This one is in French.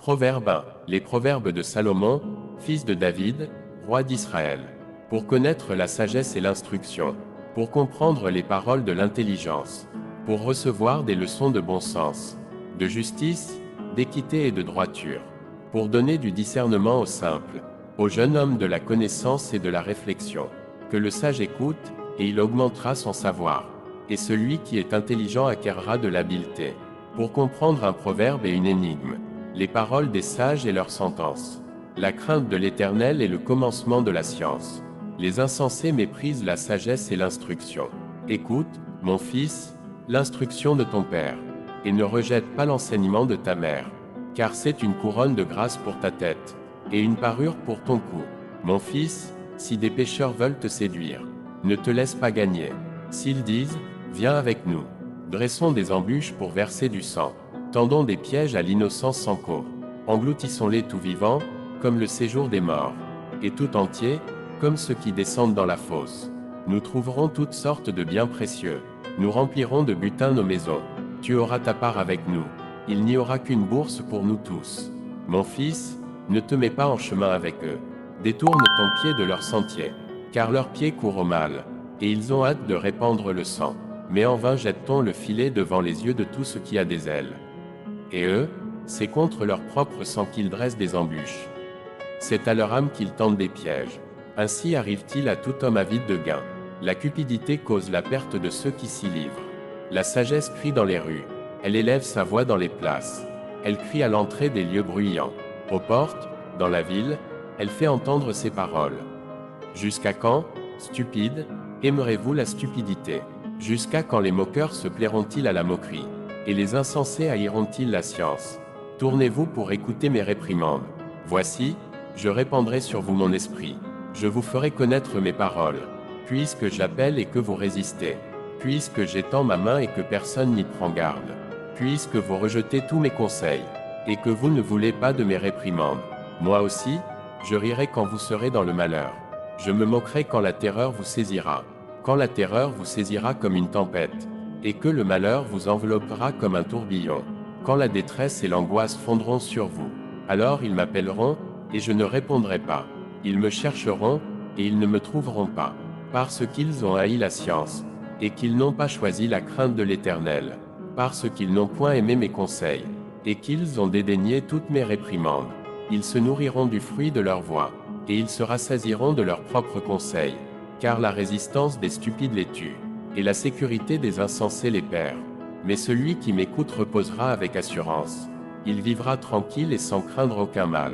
Proverbe 1. Les proverbes de Salomon, fils de David, roi d'Israël. Pour connaître la sagesse et l'instruction, pour comprendre les paroles de l'intelligence, pour recevoir des leçons de bon sens, de justice, d'équité et de droiture, pour donner du discernement aux simples, au jeune homme de la connaissance et de la réflexion. Que le sage écoute, et il augmentera son savoir, et celui qui est intelligent acquerra de l'habileté, pour comprendre un proverbe et une énigme, les paroles des sages et leurs sentences. La crainte de l'Éternel est le commencement de la science. Les insensés méprisent la sagesse et l'instruction. Écoute, mon fils, l'instruction de ton père, et ne rejette pas l'enseignement de ta mère, car c'est une couronne de grâce pour ta tête, et une parure pour ton cou. Mon fils, si des pécheurs veulent te séduire, ne te laisse pas gagner. S'ils disent, viens avec nous, dressons des embûches pour verser du sang, tendons des pièges à l'innocence sans cause, engloutissons-les tout vivants, comme le séjour des morts, et tout entier, comme ceux qui descendent dans la fosse. Nous trouverons toutes sortes de biens précieux, nous remplirons de butin nos maisons. Tu auras ta part avec nous, il n'y aura qu'une bourse pour nous tous. Mon fils, ne te mets pas en chemin avec eux, détourne ton pied de leur sentier, car leurs pieds courent au mal, et ils ont hâte de répandre le sang. Mais en vain jette-t-on le filet devant les yeux de tout ce qui a des ailes. Et eux, c'est contre leur propre sang qu'ils dressent des embûches. C'est à leur âme qu'ils tendent des pièges. Ainsi arrive-t-il à tout homme avide de gain. La cupidité cause la perte de ceux qui s'y livrent. La sagesse crie dans les rues, elle élève sa voix dans les places. Elle crie à l'entrée des lieux bruyants. Aux portes, dans la ville, elle fait entendre ses paroles. Jusqu'à quand, stupides, aimerez-vous la stupidité? Jusqu'à quand les moqueurs se plairont-ils à la moquerie, et les insensés haïront-ils la science? Tournez-vous pour écouter mes réprimandes. Voici, je répandrai sur vous mon esprit. Je vous ferai connaître mes paroles. Puisque j'appelle et que vous résistez. Puisque j'étends ma main et que personne n'y prend garde. Puisque vous rejetez tous mes conseils, et que vous ne voulez pas de mes réprimandes. Moi aussi, je rirai quand vous serez dans le malheur. Je me moquerai quand la terreur vous saisira. Quand la terreur vous saisira comme une tempête, et que le malheur vous enveloppera comme un tourbillon. Quand la détresse et l'angoisse fondront sur vous, alors ils m'appelleront, et je ne répondrai pas. Ils me chercheront, et ils ne me trouveront pas. Parce qu'ils ont haï la science, et qu'ils n'ont pas choisi la crainte de l'Éternel. Parce qu'ils n'ont point aimé mes conseils, et qu'ils ont dédaigné toutes mes réprimandes. Ils se nourriront du fruit de leur voix, et ils se rassasieront de leurs propres conseils. Car la résistance des stupides les tue, et la sécurité des insensés les perd. Mais celui qui m'écoute reposera avec assurance. Il vivra tranquille et sans craindre aucun mal.